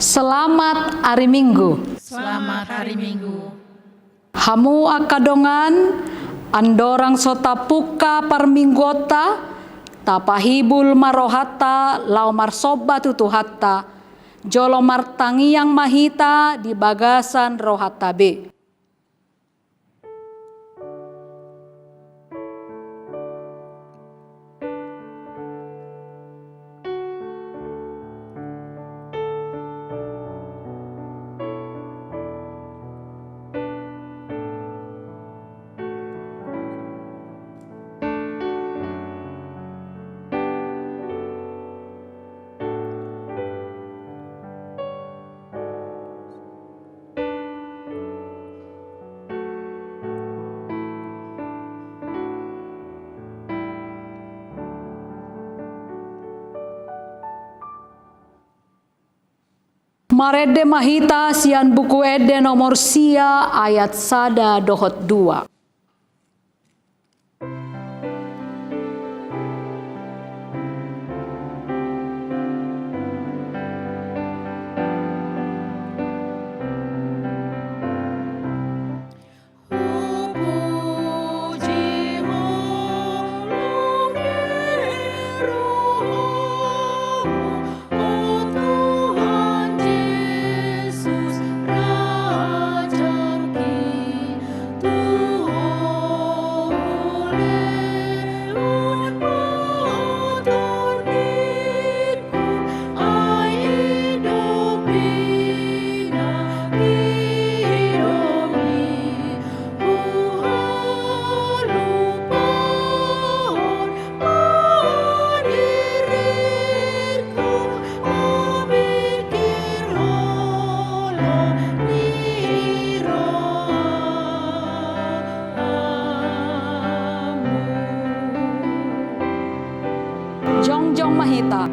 Selamat hari Minggu. Selamat hari Minggu. Hamu akadongan andorang sota puka parminggota tapahibul marohata lau marsoba tutuhatta jolo martangi yang mahita di bagasan rohata be. Marede mahita sian buku ede nomor sia ayat sada dohot 2. Jongjong mahita.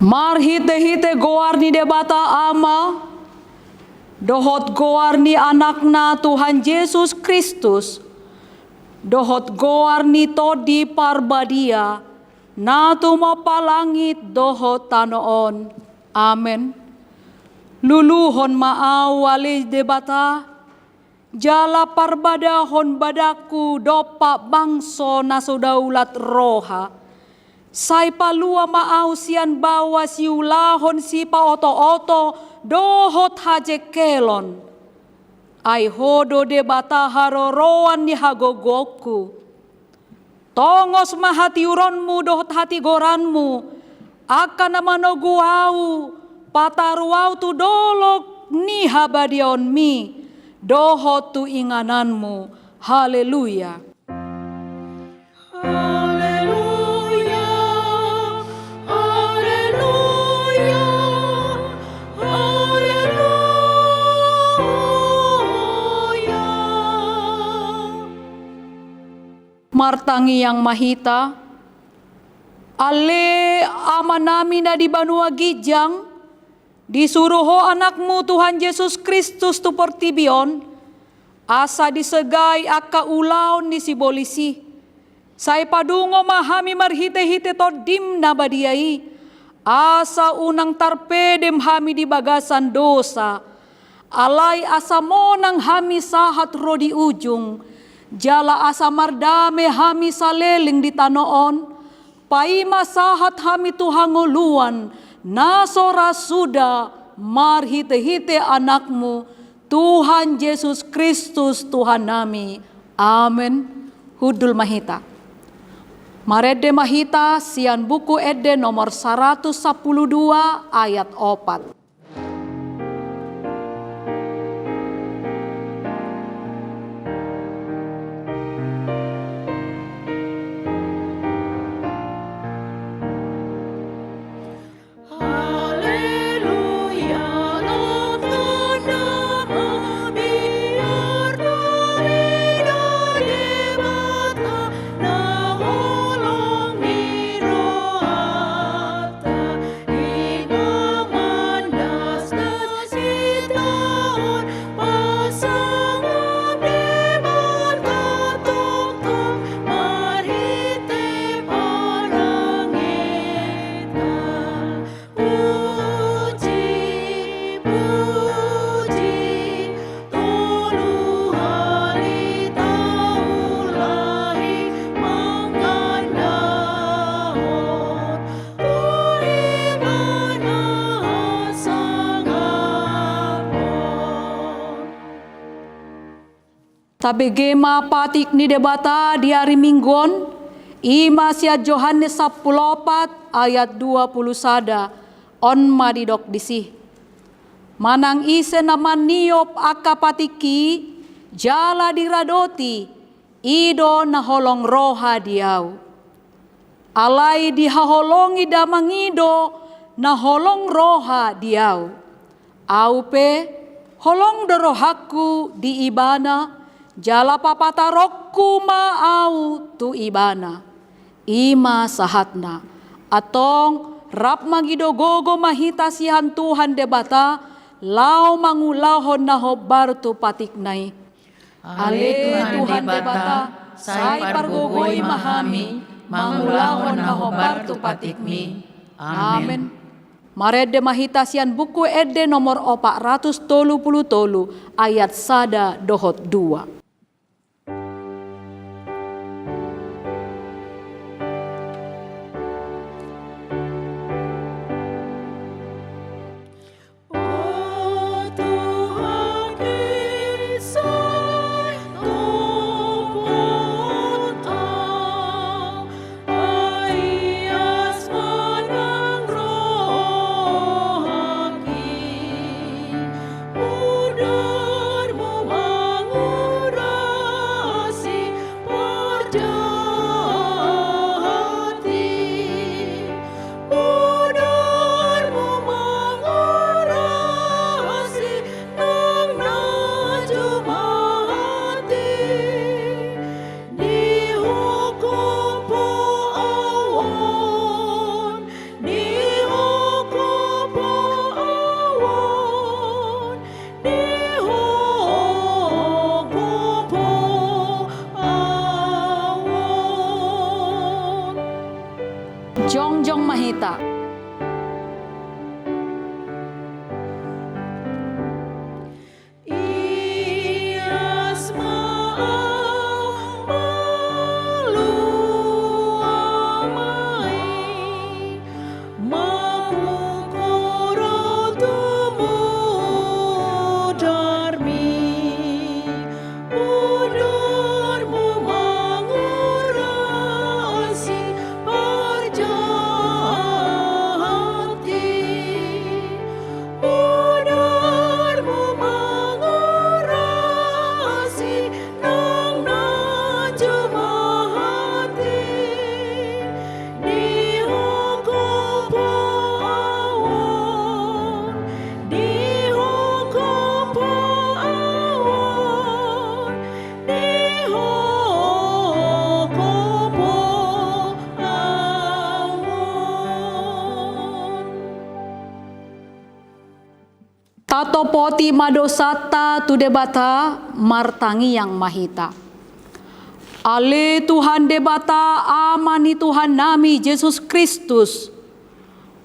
Mar hite-hite goarni debata ama, dohot goarni anakna Tuhan Yesus Kristus, dohot goarni todi parbadia, natuma palangit dohot tanoon. Amen. Luluhon maawali debata, jala parbadahon badaku dopa bangso nasudaulat roha. Sai palua maausian bawa siulahon si pa oto-oto dohot haje kelon. Ai hodo debata haroroan ni hagogoku. Tongos mahati uronmu dohot hati goranmu. Akan namanoguau pataruau tu dolok ni habadion mi. Dohot tu ingananmu. Haleluya. Martangi yang mahita, ale ama nami na di Banua Gijang, disuruho anakmu Tuhan Yesus Kristus tu portibion, asa disegai aka ulaon di sibolisi, sai padungo mahami marhite-hite todim na badiai, asa unang tarpedem hami di bagasan dosa, alai asa monang hami sahat rodi ujung, jala asa mardame hami saleling di tanoon, paima sahat hami tuhanguluan, nasora suda marhite-hite anakmu, Tuhan Yesus Kristus Tuhan nami. Amin. Hudul mahita. Marede mahita sian buku ede nomor 112 ayat 4. Tabe gema patik ni debata di hari Mingguan, ima sia Yohanes 14 ayat 20 sada, on madidok disih. Manang ise naman niop akapatiki, jala diradoti, ido naholong roha diau. Alai dihaholongi damangido, naholong roha diau. Aupe, holong dorohaku di ibana, jala papata rokku maau tu ibana. Ima sahatna. Atong rap magido gogo mahita sihan Tuhan debata, lau mangulahon na hobar tu patiknai. Ale Tuhan debata, sai pargogoy mahami, mangulahon na hobar tu patikmi. Amen. Marede mahita sian buku ede nomor 433 ayat sada dohot 2. Jongjong mahita. Tato poti madosata tu debata martangi yang mahita. Ale Tuhan debata amani Tuhan nami Yesus Kristus.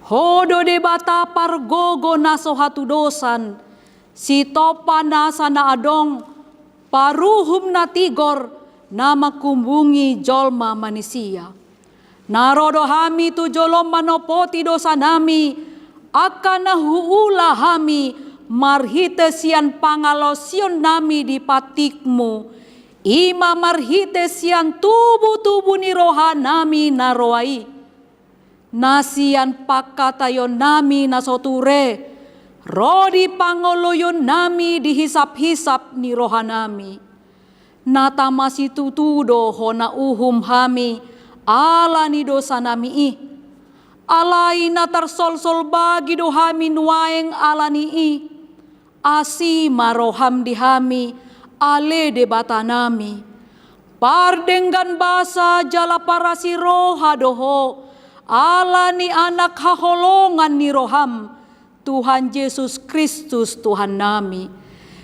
Hodo debata pargogo naso hatu dosan. Si topa nasa na adong paruhum na tigor na makumbungi jolma manisia. Narodo hami tu jolom manopoti dosa nami. akana huula hami marhite sian pangalosion nami di patikmu. Ima marhite sian tubuh-tubuh ni rohanami naroai. Nasian pakatayon nami nasoture. Rodi pangoloyon nami dihisap-hisap ni rohanami. Nata masih tutudo hona uhum hami ala ni dosa nami i. Alai na tarsol-sol bagi do hami nuaeng ala ni i. Asi maroham di hami ale de bata nami. Pardenggan basa jala parasi roha doho. Ala ni anak haholongan ni roham. Tuhan Yesus Kristus Tuhan nami.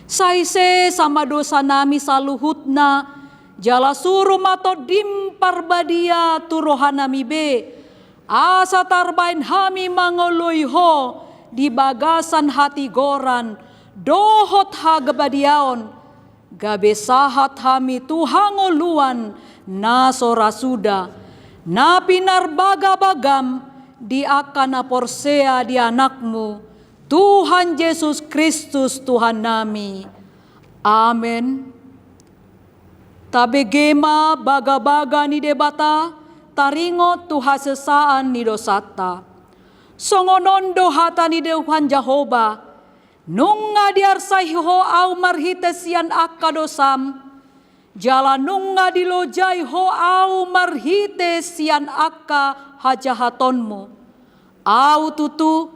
Saise sama dosa nami saluhutna. Jala suruh mato dimpar badia tu rohanami be. Asa tarbain hami mangoloi ho. Di bagasan hati goran. Dohot ha gebadiaon. Gabe sahat hami tuhangoluan. Nasora suda. Napinar baga-bagam. Di akana porsea di anakmu. Tuhan Yesus Kristus Tuhan nami. Amen. Tabegema baga-baga ni debata, taringo tuha sesaan ni dosata. Songonondo hata ni Tuhan Jehova, nunga diarsaiho au marhite sian akka dosam, jala nunga dilojai ho au marhite sian akka hajahatonmu. Au tutu,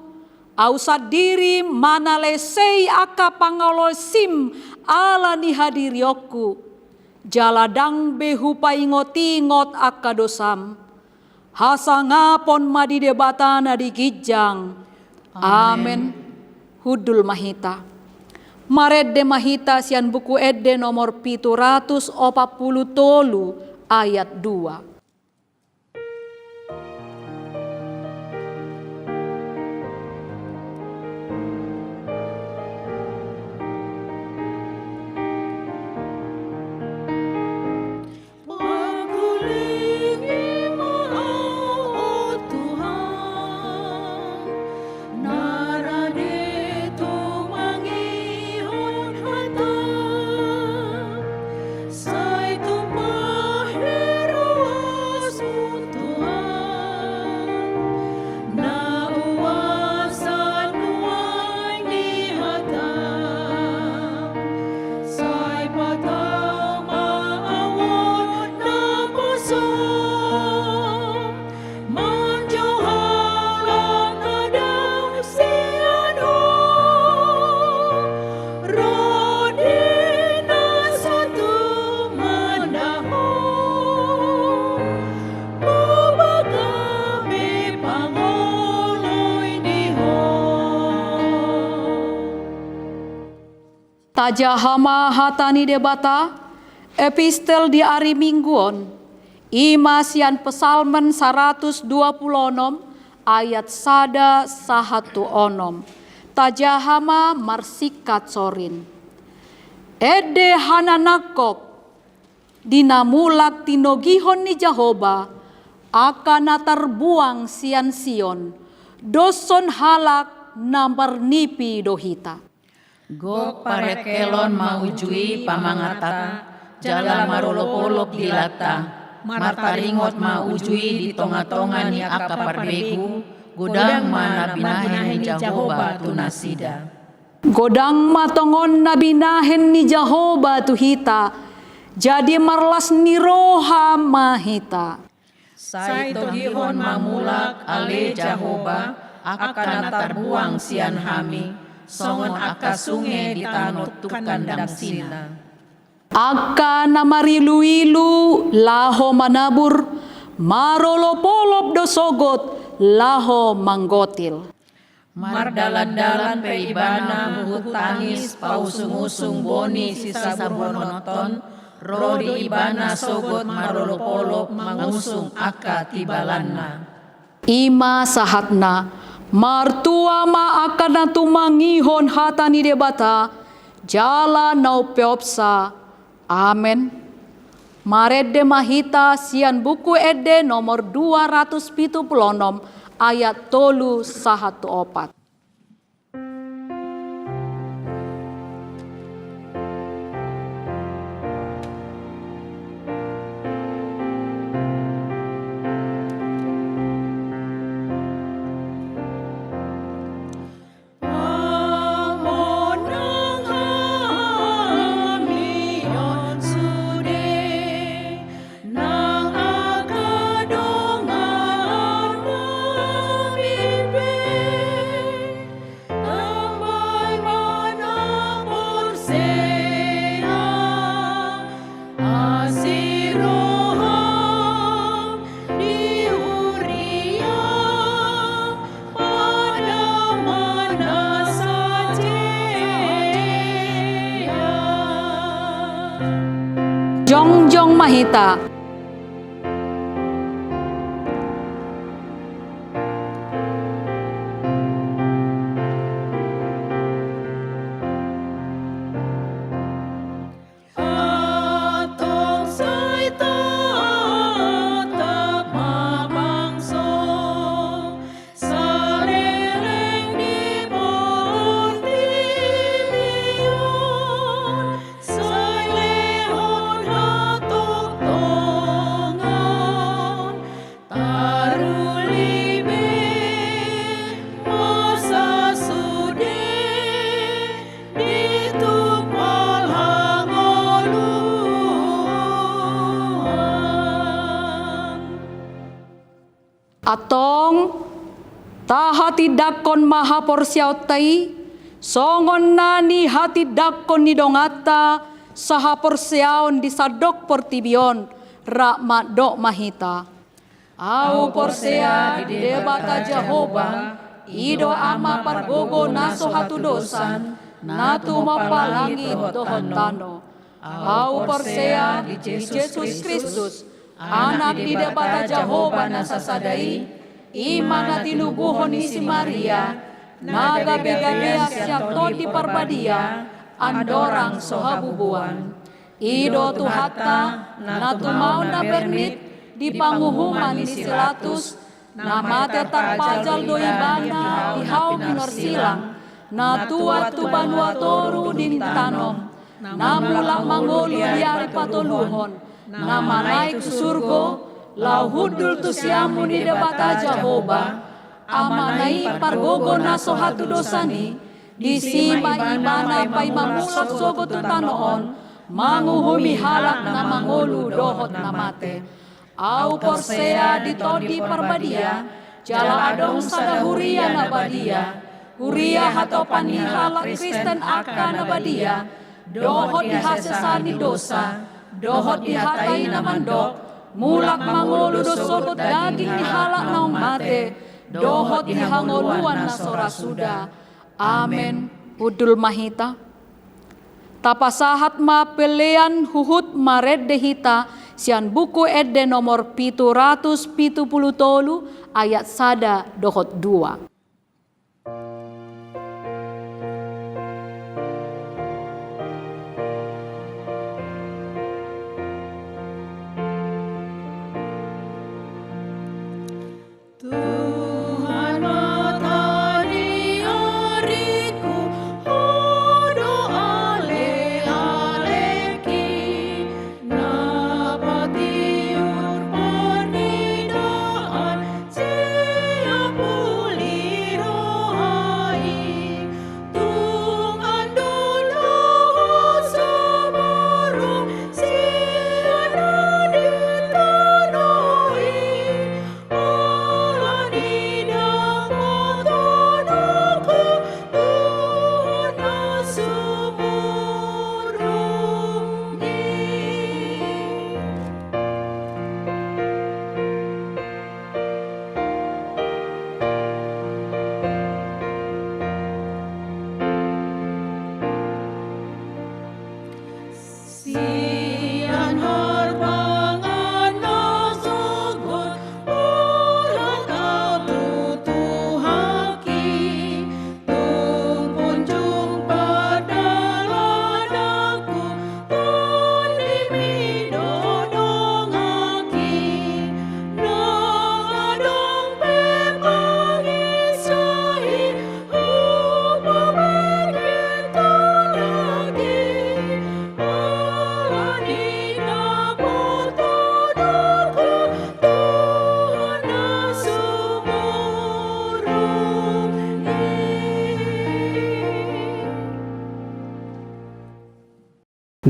au sadiri mana lesei aka pangolosim ala ni hadirioku. Jaladang behu paingot-ingot aka dosam. Hasangapon madi debatana di gijang. Amen. Hudul mahita. Maredde mahita sian buku edde nomor 740 ayat 2. Tajahama hatani debata, epistel di hari mingguon, imasian pesalmen 126 ayat sada sahatu onom. Tajahama marsikat sorin. Ede hananakok, dinamulak tinogihon ni Jehova, akan terbuang sian sion, doson halak nambar nipi dohita. Gok parekelon maujui pamangata, jala marolop-olop dilata, martaringot maujui di tonga-tonga ni akaparbegu, godang mana binahen ni Jehova tunasida. Godang matongon na binahen ni Jehova tuhita, jadi marlas ni roha mahita. Sai togihon mamulak ale Jehova, akan terbuang sian hami, songon aka sungai di tanut tukandang sina. Aka namarilu-ilu laho manabur, marolopolop dosogot laho manggotil. Mardalan-dalan peibana hutangis pausung-usung boni sisa burhonoton, rodi ibana sogot marolopolop mangusung aka tibalanna. Ima sahatna, martua ma akan tumangihon hatani debata, jala nau peopsa. Amen. Maredde mahita sian buku edde nomor 276 ayat 3 sahatu opat. Mahita. Atong tahati dakon maha porsiautai songon nani hati dakon ni dongata saha porsiaon di sadok portibion rakmat dok mahita. Au porsea di debata Jehovah ido ama pargogo naso hatu dosan natu mapalangi dohon tano. Au porsea di Yesus Kristus anak di debata Jehovah nasasadai iman na tinubuhon ni si Maria naga begadea siya di parbadia andorang sohabubuan ido tuhata na tumau na bernit di panguhuman ni silatus na mate takpajal doi bana ihaw minor silang na tuat tubanwa toru din tanom na mulak mangolu diari patoluhon na malay ku surgo lau hudul tu siamu ni debata Jehovah amanai pargogo na sohatu dosani di sima imana pay mamulak sogo tu tanoon manguhumi halak na mangolu dohot na mate. Au porsea di todi parbadia jala adong sada huria na badia huria hato pani halak Kristen aka na badia dohot di hasesani dosa dohot dihatai na mandok, mulak mangolu dosodot daging dihalak naong mate, dohot dihangoluan na sorasuda. Amen. Udul mahita. Tapasahat ma pelean huhut mared dehita, sian buku edde nomor 770 ayat sada dohot 2.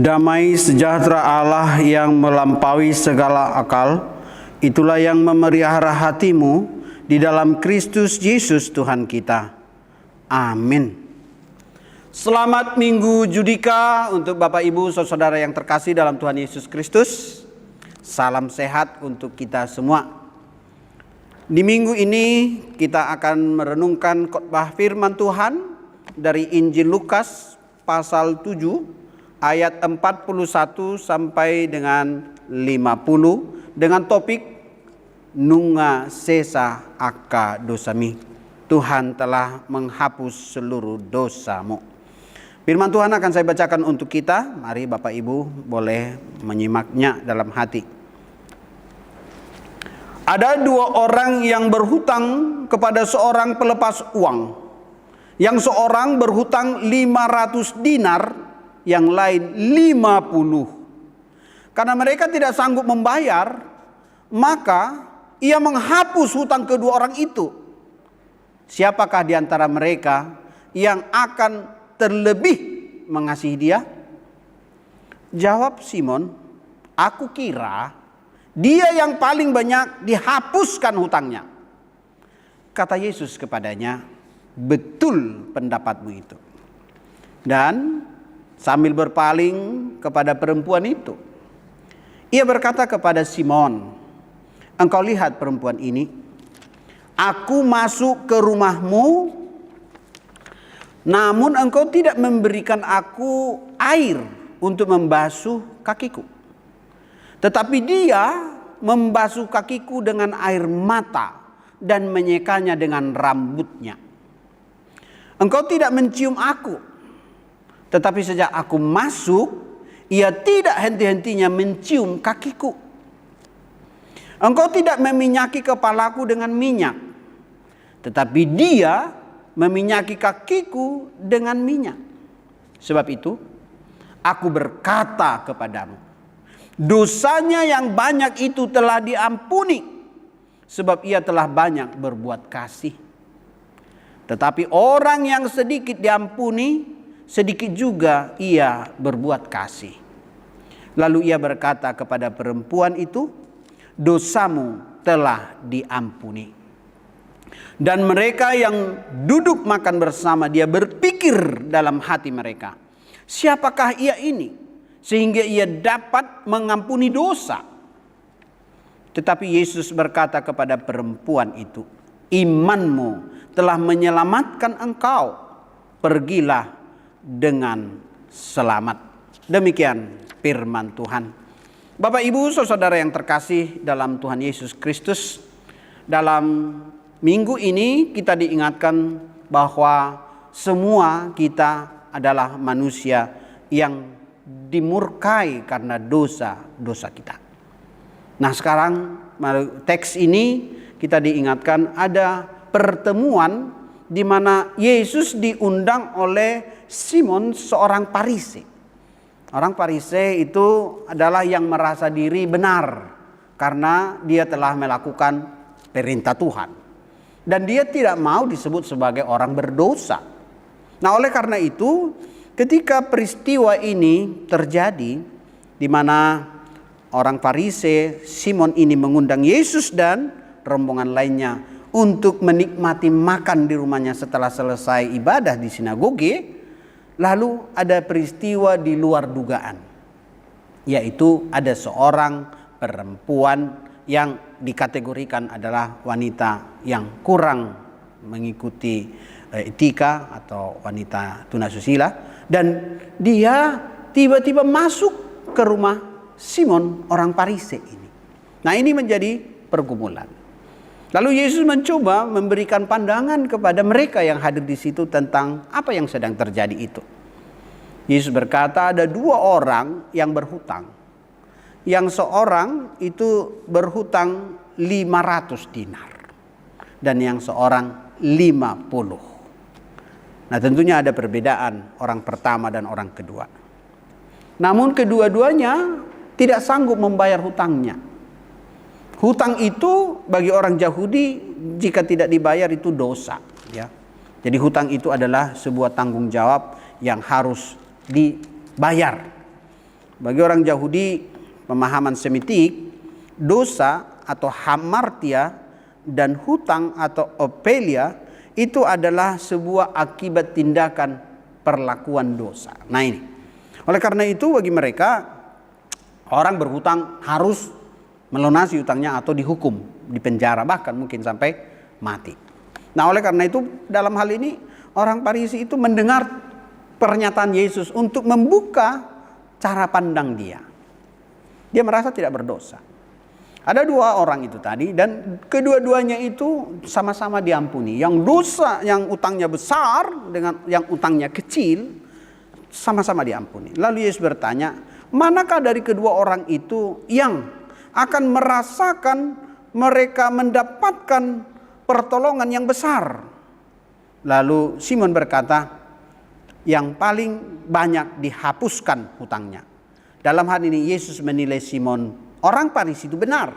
Damai sejahtera Allah yang melampaui segala akal, itulah yang memelihara hatimu di dalam Kristus Yesus Tuhan kita. Amin. Selamat Minggu Judika untuk Bapak Ibu Saudara yang terkasih dalam Tuhan Yesus Kristus. Salam sehat untuk kita semua. Di minggu ini kita akan merenungkan khotbah firman Tuhan dari Injil Lukas pasal 7 ayat 41 sampai dengan 50. dengan topik Nunga Sesa Aka Dosami. Tuhan telah menghapus seluruh dosamu. Firman Tuhan akan saya bacakan untuk kita. Mari Bapak Ibu boleh menyimaknya dalam hati. Ada dua orang yang berhutang kepada seorang pelepas uang. Yang seorang berhutang 500 dinar, yang lain 50. Karena mereka tidak sanggup membayar, maka ia menghapus hutang kedua orang itu. Siapakah di antara mereka yang akan terlebih mengasihi dia? Jawab Simon, aku kira dia yang paling banyak dihapuskan hutangnya. Kata Yesus kepadanya, betul pendapatmu itu. Dan sambil berpaling kepada perempuan itu, ia berkata kepada Simon, engkau lihat perempuan ini, aku masuk ke rumahmu, namun engkau tidak memberikan aku air untuk membasuh kakiku. Tetapi dia membasuh kakiku dengan air mata dan menyekanya dengan rambutnya. Engkau tidak mencium aku, tetapi sejak aku masuk, ia tidak henti-hentinya mencium kakiku. Engkau tidak meminyaki kepalaku dengan minyak, tetapi dia meminyaki kakiku dengan minyak. Sebab itu, aku berkata kepadamu, dosanya yang banyak itu telah diampuni, sebab ia telah banyak berbuat kasih. Tetapi orang yang sedikit diampuni, sedikit juga ia berbuat kasih. Lalu ia berkata kepada perempuan itu, dosamu telah diampuni. Dan mereka yang duduk makan bersama dia berpikir dalam hati mereka, siapakah ia ini sehingga ia dapat mengampuni dosa? Tetapi Yesus berkata kepada perempuan itu, imanmu telah menyelamatkan engkau, pergilah dengan selamat. Demikian firman Tuhan. Bapak Ibu saudara yang terkasih dalam Tuhan Yesus Kristus, dalam minggu ini kita diingatkan bahwa semua kita adalah manusia yang dimurkai karena dosa-dosa kita. Nah sekarang teks ini kita diingatkan ada pertemuan di mana Yesus diundang oleh Simon, seorang Farisi. Orang Farisi itu adalah yang merasa diri benar karena dia telah melakukan perintah Tuhan. Dan dia tidak mau disebut sebagai orang berdosa. Nah oleh karena itu ketika peristiwa ini terjadi, di mana orang Farisi, Simon ini mengundang Yesus dan rombongan lainnya untuk menikmati makan di rumahnya setelah selesai ibadah di sinagoge. Lalu ada peristiwa di luar dugaan, yaitu ada seorang perempuan yang dikategorikan adalah wanita yang kurang mengikuti etika atau wanita tunasusila, dan dia tiba-tiba masuk ke rumah Simon orang Farisi ini. Nah ini menjadi pergumulan. Lalu Yesus mencoba memberikan pandangan kepada mereka yang hadir di situ tentang apa yang sedang terjadi itu. Yesus berkata ada dua orang yang berhutang. Yang seorang itu berhutang 500 dinar. Dan yang seorang 50. Nah tentunya ada perbedaan orang pertama dan orang kedua. Namun kedua-duanya tidak sanggup membayar hutangnya. Hutang itu bagi orang Yahudi jika tidak dibayar itu dosa, ya. Jadi hutang itu adalah sebuah tanggung jawab yang harus dibayar. Bagi orang Yahudi pemahaman Semitik, dosa atau hamartia dan hutang atau opelia itu adalah sebuah akibat tindakan perlakuan dosa. Nah ini, oleh karena itu bagi mereka orang berhutang harus melunasi hutangnya atau dihukum, dipenjara, bahkan mungkin sampai mati. Nah oleh karena itu dalam hal ini orang Farisi itu mendengar pernyataan Yesus untuk membuka cara pandang dia. Dia merasa tidak berdosa. Ada dua orang itu tadi, dan kedua-duanya itu sama-sama diampuni. Yang dosa, yang utangnya besar dengan yang utangnya kecil, sama-sama diampuni. Lalu Yesus bertanya, manakah dari kedua orang itu yang akan merasakan mereka mendapatkan pertolongan yang besar? Lalu Simon berkata, yang paling banyak dihapuskan hutangnya. Dalam hal ini Yesus menilai Simon orang Farisi itu benar,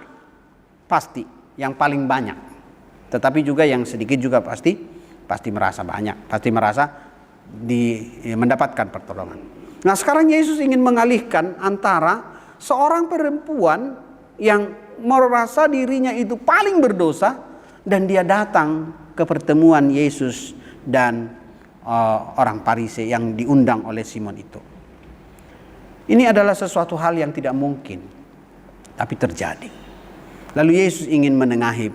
pasti yang paling banyak. Tetapi juga yang sedikit juga pasti merasa banyak, pasti merasa mendapatkan pertolongan. Nah, sekarang Yesus ingin mengalihkan antara seorang perempuan yang merasa dirinya itu paling berdosa dan dia datang ke pertemuan Yesus dan orang Farisi yang diundang oleh Simon itu. Ini adalah sesuatu hal yang tidak mungkin, tapi terjadi. Lalu Yesus ingin menengahi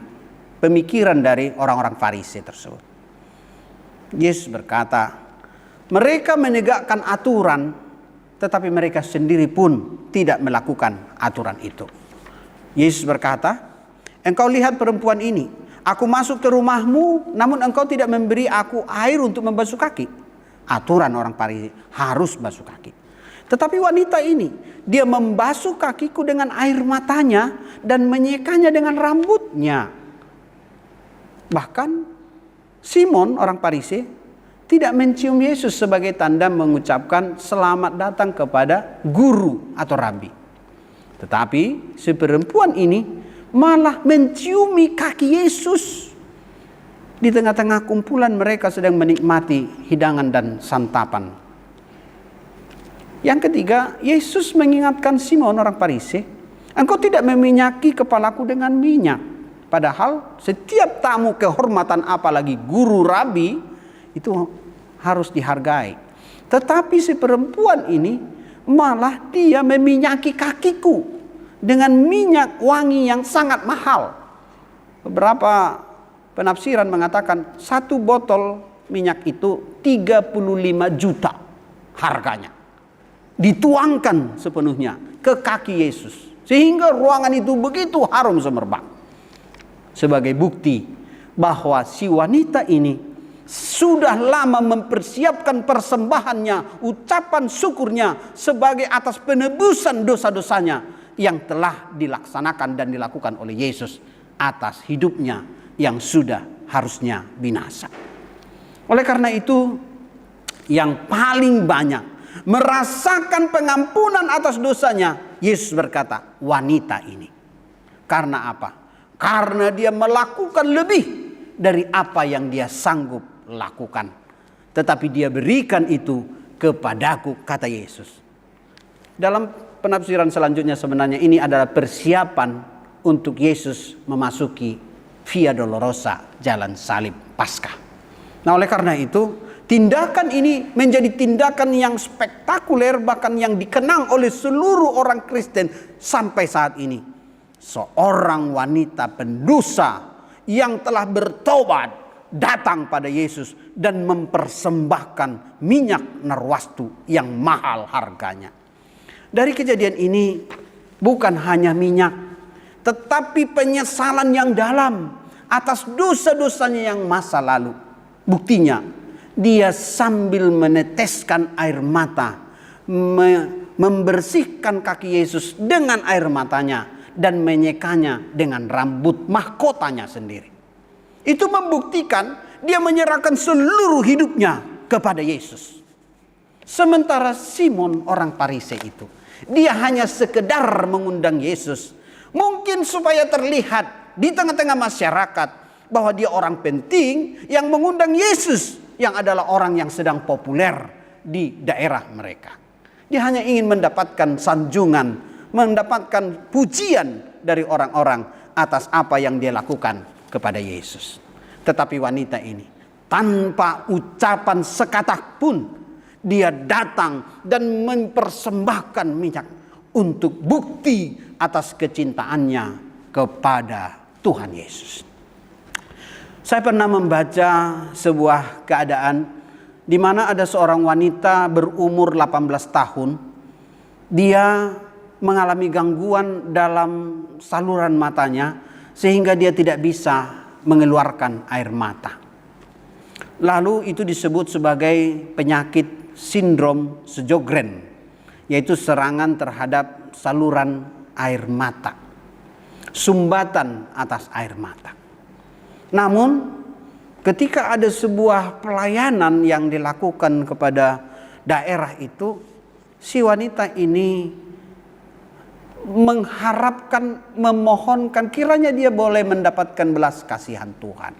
pemikiran dari orang-orang Farisi tersebut. Yesus berkata, mereka menegakkan aturan, tetapi mereka sendiri pun tidak melakukan aturan itu. Yesus berkata, engkau lihat perempuan ini, aku masuk ke rumahmu, namun engkau tidak memberi aku air untuk membasuh kaki. Aturan orang Farisi harus basuh kaki. Tetapi wanita ini, dia membasuh kakiku dengan air matanya dan menyekanya dengan rambutnya. Bahkan Simon orang Farisi tidak mencium Yesus sebagai tanda mengucapkan selamat datang kepada guru atau rabi. Tetapi si perempuan ini malah menciumi kaki Yesus di tengah-tengah kumpulan mereka sedang menikmati hidangan dan santapan. Yang ketiga, Yesus mengingatkan Simon orang Farisi, engkau tidak meminyaki kepalaku dengan minyak. Padahal setiap tamu kehormatan, apalagi guru rabi, itu harus dihargai. Tetapi si perempuan ini malah dia meminyaki kakiku dengan minyak wangi yang sangat mahal. Beberapa penafsiran mengatakan 1 botol minyak itu 35 juta harganya. Dituangkan sepenuhnya ke kaki Yesus, sehingga ruangan itu begitu harum semerbak. Sebagai bukti bahwa si wanita ini sudah lama mempersiapkan persembahannya, ucapan syukurnya sebagai atas penebusan dosa-dosanya yang telah dilaksanakan dan dilakukan oleh Yesus atas hidupnya yang sudah harusnya binasa. Oleh karena itu, yang paling banyak merasakan pengampunan atas dosanya, Yesus berkata, wanita ini. Karena apa? Karena dia melakukan lebih dari apa yang dia sanggup lakukan. Tetapi dia berikan itu kepadaku, kata Yesus. Dalam penafsiran selanjutnya sebenarnya ini adalah persiapan untuk Yesus memasuki Via Dolorosa, jalan salib Paskah. Nah, oleh karena itu, tindakan ini menjadi tindakan yang spektakuler, bahkan yang dikenang oleh seluruh orang Kristen sampai saat ini. Seorang wanita pendosa yang telah bertobat datang pada Yesus dan mempersembahkan minyak narwastu yang mahal harganya. Dari kejadian ini bukan hanya minyak, tetapi penyesalan yang dalam atas dosa-dosanya yang masa lalu. Buktinya, dia sambil meneteskan air mata, membersihkan kaki Yesus dengan air matanya dan menyekanya dengan rambut mahkotanya sendiri. Itu membuktikan dia menyerahkan seluruh hidupnya kepada Yesus. Sementara Simon orang Farisi itu, dia hanya sekedar mengundang Yesus, mungkin supaya terlihat di tengah-tengah masyarakat bahwa dia orang penting yang mengundang Yesus, yang adalah orang yang sedang populer di daerah mereka. Dia hanya ingin mendapatkan sanjungan, mendapatkan pujian dari orang-orang atas apa yang dia lakukan kepada Yesus. Tetapi wanita ini tanpa ucapan sekata pun dia datang dan mempersembahkan minyak untuk bukti atas kecintaannya kepada Tuhan Yesus. Saya pernah membaca sebuah keadaan di mana ada seorang wanita berumur 18 tahun. Dia mengalami gangguan dalam saluran matanya sehingga dia tidak bisa mengeluarkan air mata. Lalu itu disebut sebagai penyakit sindrom Sjögren, yaitu serangan terhadap saluran air mata, sumbatan atas air mata. Namun ketika ada sebuah pelayanan yang dilakukan kepada daerah itu, si wanita ini mengharapkan, memohonkan kiranya dia boleh mendapatkan belas kasihan Tuhan.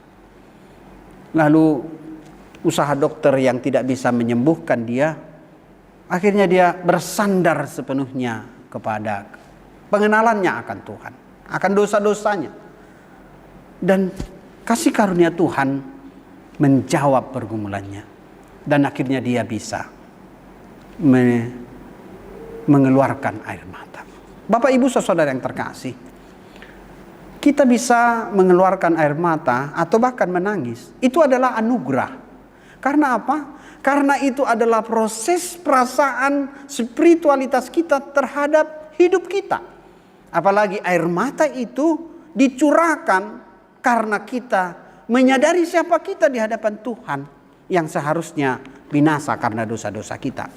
Lalu usaha dokter yang tidak bisa menyembuhkan dia, akhirnya dia bersandar sepenuhnya kepada pengenalannya akan Tuhan, akan dosa-dosanya. Dan kasih karunia Tuhan menjawab pergumulannya. Dan akhirnya dia bisa mengeluarkan air mata. Bapak Ibu saudara yang terkasih, kita bisa mengeluarkan air mata atau bahkan menangis. Itu adalah anugerah. Karena apa? Karena itu adalah proses perasaan spiritualitas kita terhadap hidup kita. Apalagi air mata itu dicurahkan karena kita menyadari siapa kita di hadapan Tuhan yang seharusnya binasa karena dosa-dosa kita.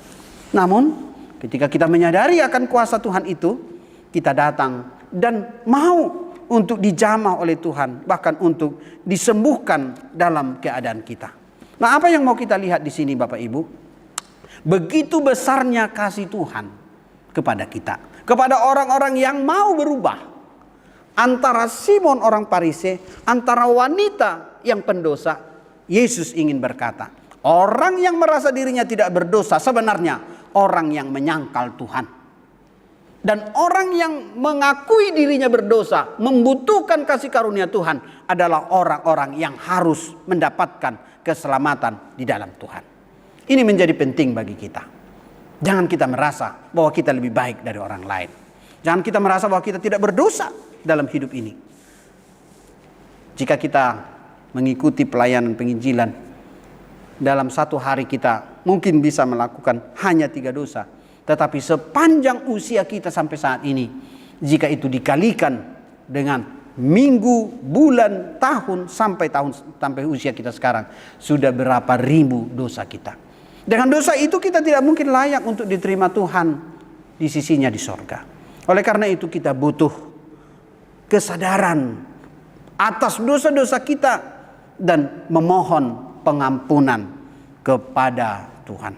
Namun ketika kita menyadari akan kuasa Tuhan itu, kita datang dan mau untuk dijamah oleh Tuhan, bahkan untuk disembuhkan dalam keadaan kita. Nah, apa yang mau kita lihat di sini Bapak Ibu? Begitu besarnya kasih Tuhan kepada kita, kepada orang-orang yang mau berubah. Antara Simon orang Parise, antara wanita yang pendosa, Yesus ingin berkata, orang yang merasa dirinya tidak berdosa sebenarnya orang yang menyangkal Tuhan. Dan orang yang mengakui dirinya berdosa, membutuhkan kasih karunia Tuhan adalah orang-orang yang harus mendapatkan keselamatan di dalam Tuhan. Ini menjadi penting bagi kita. Jangan kita merasa bahwa kita lebih baik dari orang lain. Jangan kita merasa bahwa kita tidak berdosa dalam hidup ini. Jika kita mengikuti pelayanan penginjilan, dalam satu hari kita mungkin bisa melakukan hanya 3 dosa. Tetapi sepanjang usia kita sampai saat ini, jika itu dikalikan dengan minggu, bulan, tahun sampai usia kita sekarang, sudah berapa ribu dosa kita. Dengan dosa itu kita tidak mungkin layak untuk diterima Tuhan di sisinya di sorga. Oleh karena itu kita butuh kesadaran atas dosa-dosa kita dan memohon pengampunan kepada Tuhan.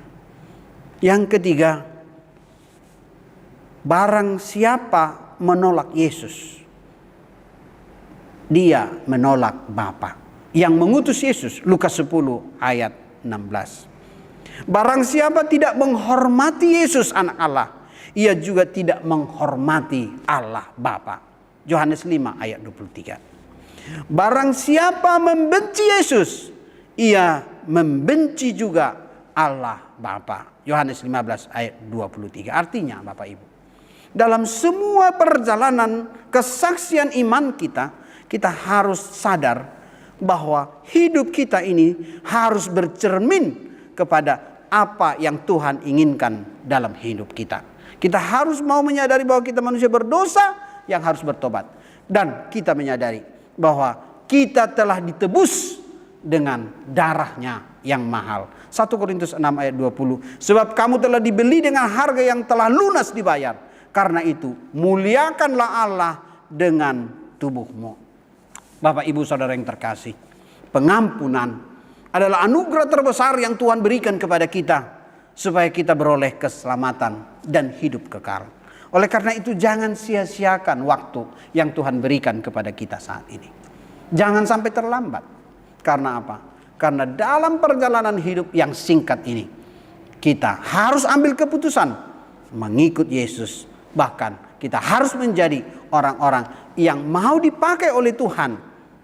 Yang ketiga, barang siapa menolak Yesus, dia menolak Bapa yang mengutus Yesus. Lukas 10 ayat 16. Barang siapa tidak menghormati Yesus anak Allah, ia juga tidak menghormati Allah Bapa. Yohanes 5 ayat 23. Barang siapa membenci Yesus, ia membenci juga Allah Bapa. Yohanes 15 ayat 23. Artinya Bapak Ibu, dalam semua perjalanan kesaksian iman kita, kita harus sadar bahwa hidup kita ini harus bercermin kepada apa yang Tuhan inginkan dalam hidup kita. Kita harus mau menyadari bahwa kita manusia berdosa yang harus bertobat. Dan kita menyadari bahwa kita telah ditebus dengan darahnya yang mahal. 1 Korintus 6 ayat 20. Sebab kamu telah dibeli dengan harga yang telah lunas dibayar. Karena itu muliakanlah Allah dengan tubuhmu. Bapak Ibu Saudara yang terkasih, pengampunan adalah anugerah terbesar yang Tuhan berikan kepada kita supaya kita beroleh keselamatan dan hidup kekal. Oleh karena itu jangan sia-siakan waktu yang Tuhan berikan kepada kita saat ini. Jangan sampai terlambat. Karena apa? Karena dalam perjalanan hidup yang singkat ini, kita harus ambil keputusan mengikut Yesus. Bahkan kita harus menjadi orang-orang yang mau dipakai oleh Tuhan,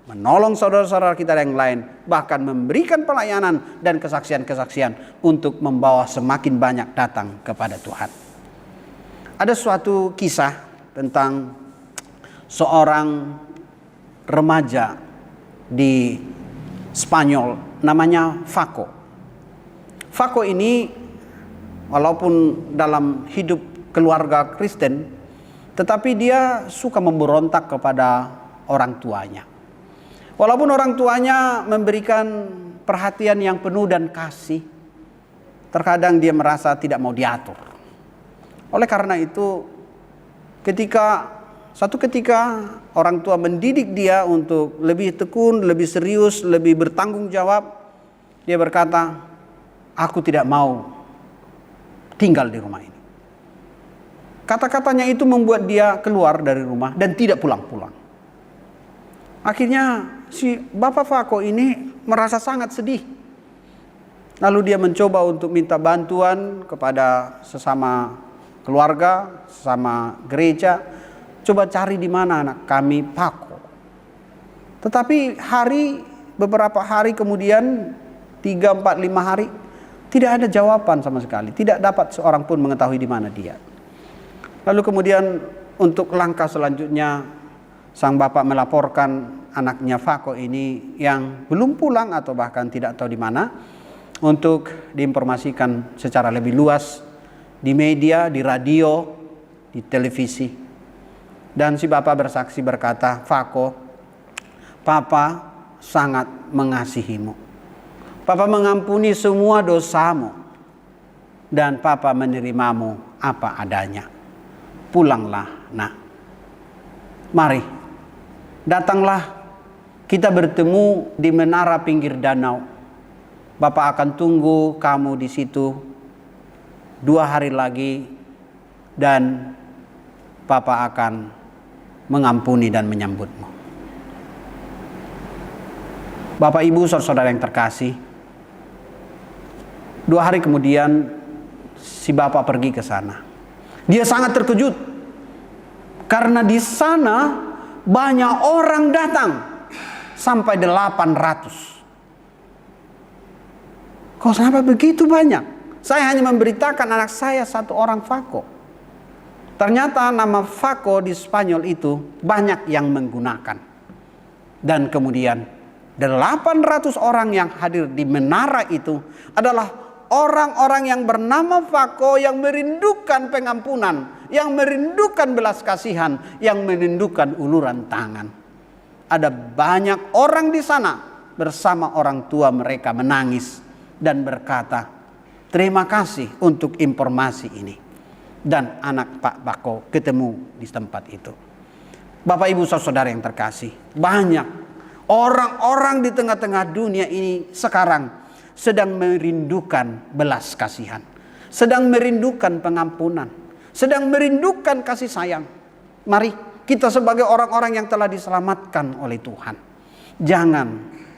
menolong saudara-saudara kita yang lain, bahkan memberikan pelayanan dan kesaksian-kesaksian untuk membawa semakin banyak datang kepada Tuhan. Ada suatu kisah tentang seorang remaja di Spanyol namanya Faco. Faco ini walaupun dalam hidup keluarga Kristen, Tetapi dia suka memberontak kepada orang tuanya. Walaupun orang tuanya memberikan perhatian yang penuh dan kasih, terkadang dia merasa tidak mau diatur. Oleh karena itu, suatu ketika orang tua mendidik dia untuk lebih tekun, lebih serius, lebih bertanggung jawab, dia berkata, "Aku tidak mau tinggal di rumah ini." Kata-katanya itu membuat dia keluar dari rumah dan tidak pulang-pulang. Akhirnya si Bapak Fako ini merasa sangat sedih. Lalu dia mencoba untuk minta bantuan kepada sesama keluarga, sesama gereja. Coba cari di mana anak kami Fako. Tetapi beberapa hari kemudian, 3, 4, 5 hari, tidak ada jawaban sama sekali. Tidak dapat seorang pun mengetahui di mana dia. Lalu kemudian untuk langkah selanjutnya, sang bapak melaporkan anaknya Fako ini yang belum pulang atau bahkan tidak tahu di mana, untuk diinformasikan secara lebih luas di media, di radio, di televisi. Dan si bapak bersaksi berkata, "Fako, Papa sangat mengasihimu. Papa mengampuni semua dosamu. Dan Papa menerimamu apa adanya. Pulanglah, nak. Mari, datanglah kita bertemu di menara pinggir danau. Bapak akan tunggu kamu di situ 2 hari lagi dan Papa akan mengampuni dan menyambutmu." Bapak, Ibu, saudara-saudara yang terkasih, 2 hari kemudian si bapak pergi ke sana. Dia sangat terkejut karena di sana banyak orang datang, sampai 800. Kok kenapa begitu banyak? Saya hanya memberitakan anak saya 1 orang Fako. Ternyata nama Fako di Spanyol itu banyak yang menggunakan. Dan kemudian 800 orang yang hadir di menara itu adalah orang-orang yang bernama Fako, yang merindukan pengampunan, yang merindukan belas kasihan, yang merindukan uluran tangan. Ada banyak orang di sana bersama orang tua mereka menangis dan berkata, "Terima kasih untuk informasi ini." Dan anak Pak Fako ketemu di tempat itu. Bapak, Ibu, saudara yang terkasih, banyak orang-orang di tengah-tengah dunia ini sekarang sedang merindukan belas kasihan, sedang merindukan pengampunan, sedang merindukan kasih sayang. Mari kita sebagai orang-orang yang telah diselamatkan oleh Tuhan, jangan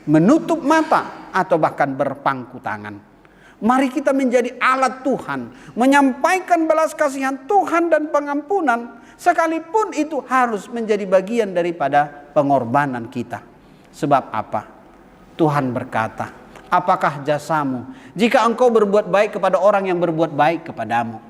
menutup mata atau bahkan berpangku tangan. Mari kita menjadi alat Tuhan, menyampaikan belas kasihan Tuhan dan pengampunan, sekalipun itu harus menjadi bagian daripada pengorbanan kita. Sebab apa? Tuhan berkata, "Apakah jasamu jika engkau berbuat baik kepada orang yang berbuat baik kepadamu?"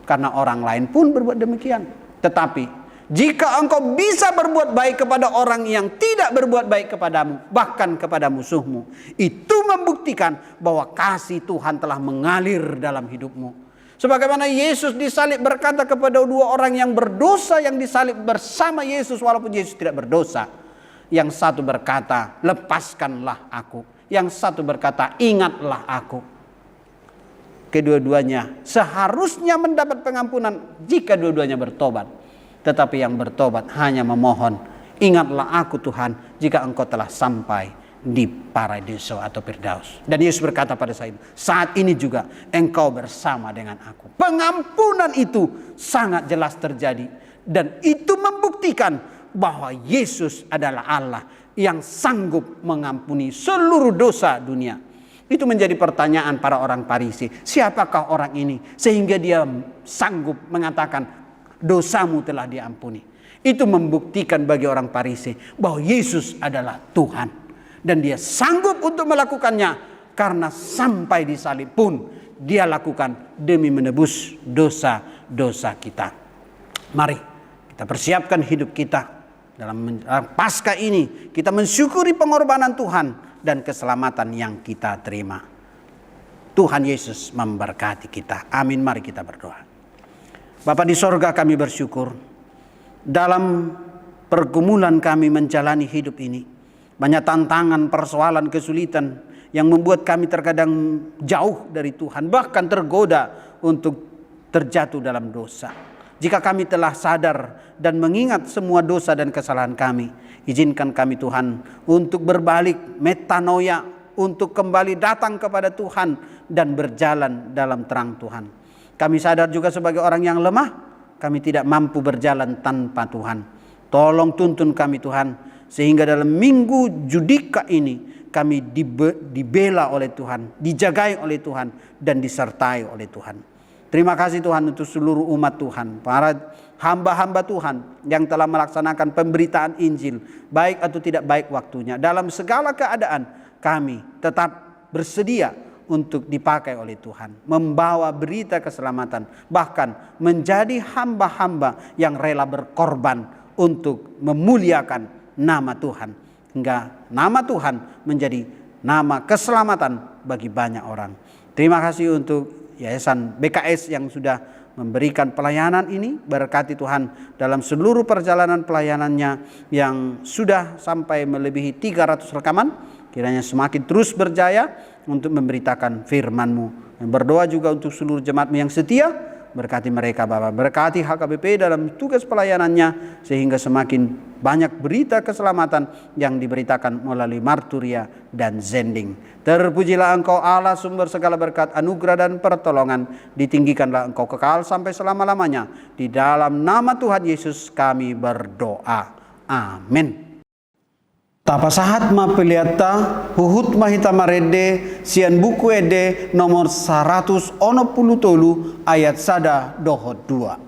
Karena orang lain pun berbuat demikian. Tetapi jika engkau bisa berbuat baik kepada orang yang tidak berbuat baik kepadamu, bahkan kepada musuhmu, itu membuktikan bahwa kasih Tuhan telah mengalir dalam hidupmu. Sebagaimana Yesus disalib berkata kepada 2 orang yang berdosa yang disalib bersama Yesus walaupun Yesus tidak berdosa. Yang satu berkata, "Lepaskanlah aku." Yang satu berkata, "Ingatlah aku." Kedua-duanya seharusnya mendapat pengampunan jika dua-duanya bertobat. Tetapi yang bertobat hanya memohon, "Ingatlah aku Tuhan jika engkau telah sampai di paradiso atau Firdaus." Dan Yesus berkata pada saat ini juga engkau bersama dengan aku. Pengampunan itu sangat jelas terjadi. Dan itu membuktikan bahwa Yesus adalah Allah yang sanggup mengampuni seluruh dosa dunia. Itu menjadi pertanyaan para orang Farisi. Siapakah orang ini sehingga dia sanggup mengatakan dosamu telah diampuni? Itu membuktikan bagi orang Farisi bahwa Yesus adalah Tuhan. Dan dia sanggup untuk melakukannya karena sampai di salib pun dia lakukan demi menebus dosa-dosa kita. Mari kita persiapkan hidup kita. Dalam Paskah ini kita mensyukuri pengorbanan Tuhan dan keselamatan yang kita terima. Tuhan Yesus memberkati kita. Amin. Mari kita berdoa. Bapa di sorga, kami bersyukur dalam pergumulan kami menjalani hidup ini. Banyak tantangan, persoalan, kesulitan yang membuat kami terkadang jauh dari Tuhan, bahkan tergoda untuk terjatuh dalam dosa. Jika kami telah sadar dan mengingat semua dosa dan kesalahan kami, izinkan kami Tuhan untuk berbalik, metanoia, untuk kembali datang kepada Tuhan dan berjalan dalam terang Tuhan. Kami sadar juga sebagai orang yang lemah, kami tidak mampu berjalan tanpa Tuhan. Tolong tuntun kami Tuhan, sehingga dalam minggu Judika ini kami dibela oleh Tuhan, dijagai oleh Tuhan, dan disertai oleh Tuhan. Terima kasih Tuhan untuk seluruh umat Tuhan, para hamba-hamba Tuhan yang telah melaksanakan pemberitaan Injil, baik atau tidak baik waktunya. Dalam segala keadaan kami tetap bersedia untuk dipakai oleh Tuhan, membawa berita keselamatan, bahkan menjadi hamba-hamba yang rela berkorban untuk memuliakan nama Tuhan, hingga nama Tuhan menjadi nama keselamatan bagi banyak orang. Terima kasih untuk Yayasan BKS yang sudah memberikan pelayanan ini. Berkati Tuhan dalam seluruh perjalanan pelayanannya yang sudah sampai melebihi 300 rekaman. Kiranya semakin terus berjaya untuk memberitakan firman-Mu. Dan berdoa juga untuk seluruh jemaat-Mu yang setia. Berkati mereka Bapa, berkati HKBP dalam tugas pelayanannya, sehingga semakin banyak berita keselamatan yang diberitakan melalui marturia dan zending. Terpujilah Engkau Allah, sumber segala berkat, anugerah dan pertolongan. Ditinggikanlah Engkau kekal sampai selama-lamanya. Di dalam nama Tuhan Yesus kami berdoa. Amin. Tapasahat mapeliata huhut mahita marede sian buku ede nomor 100 ono puluh tolu ayat sada dohot 2.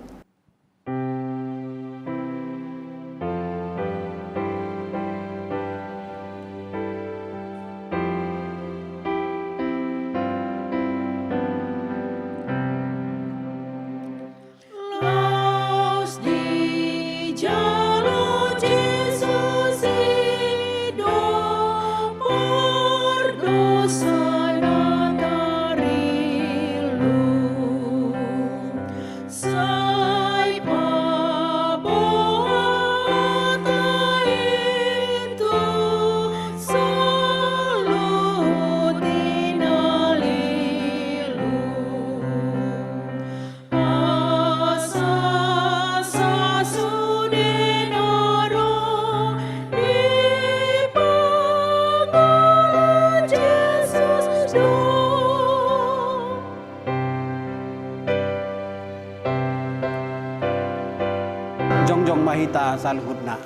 Jongjong mahita salhutna.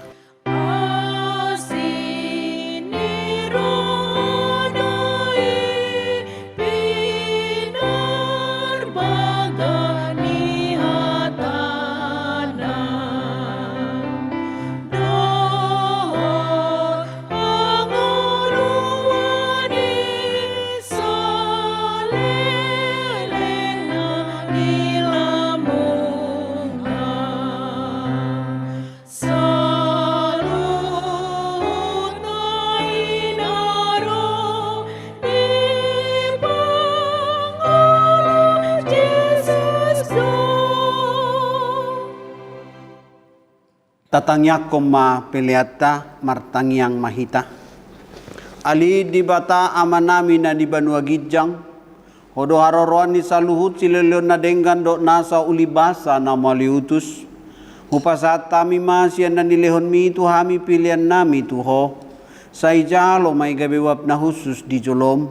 Tatangya koma peleata martangyang mahita. Ali di bata amanami na di Banua Gijang. Hodo haroroan ni saluhut sileleon na denggan do nasa ulibasa na maliutus. Upasat tami masyan na nilehon mi itu hami pilihan nami tuho. Sa ijalo may gabiwap na husus di jolom.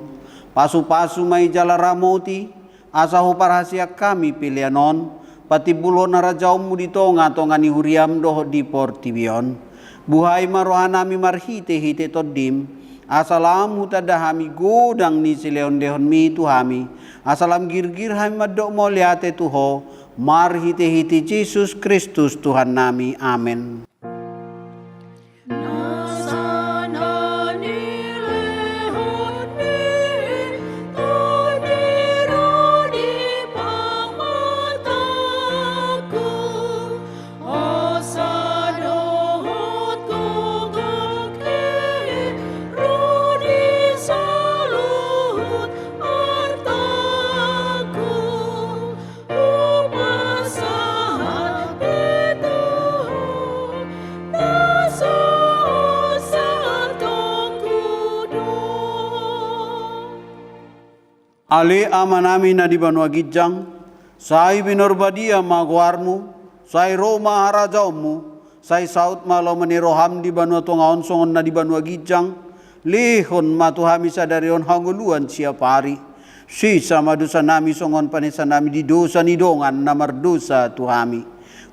Pasu-pasu may jala ramoti. Asa ho parahasya kami pilihanon. Pati bulo na rajaw mo dito nga to nga ni huriam doho di portibion. Buhay marohanami marhite-hite todim. Asalam hutadahami godang ni sileon dehon mi tuhami. Asalam girgir hami madok mo liate tuho. Marhite-hite Jesus Kristus Tuhan nami. Amen. Ale amanami na di banua gijang, sai binorbadia maguarmu, sai Roma harajaumu, sai saut malo meniroham di banua tongaon songon na di banua gijang, lehon matuhami sadarion hanguluan siapa hari. Si sama dosa nami songon panesa nami di dosa nidongan namar dosa tuhami.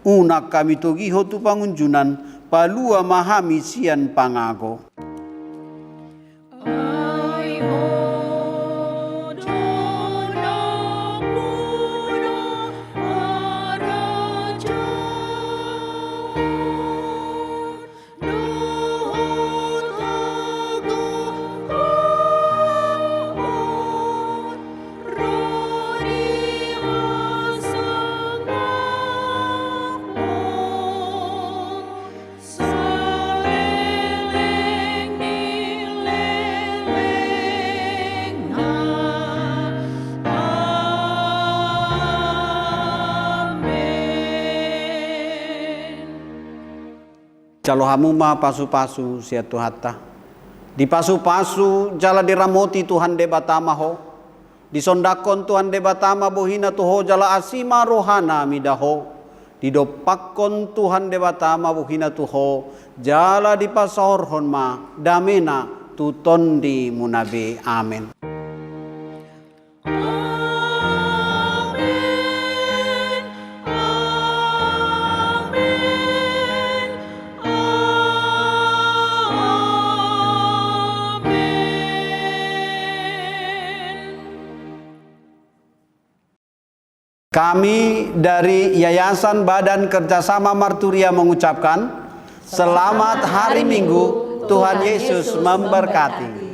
Unak kami togiho tu pangunjunan, palua mahami sian pangago. Calo hamuma pasu-pasu sia tuhata. Di pasu-pasu jala diramoti Tuhan debatama ho. Disondakon Tuhan debatama bohina tuho jala asima rohana midaho. Didopakon Tuhan debatama bohina tuho jala di pasahorhon ma damena tuton di munabe. Amin. Kami dari Yayasan Badan Kerjasama Marturia mengucapkan selamat hari Minggu, Tuhan Yesus memberkati.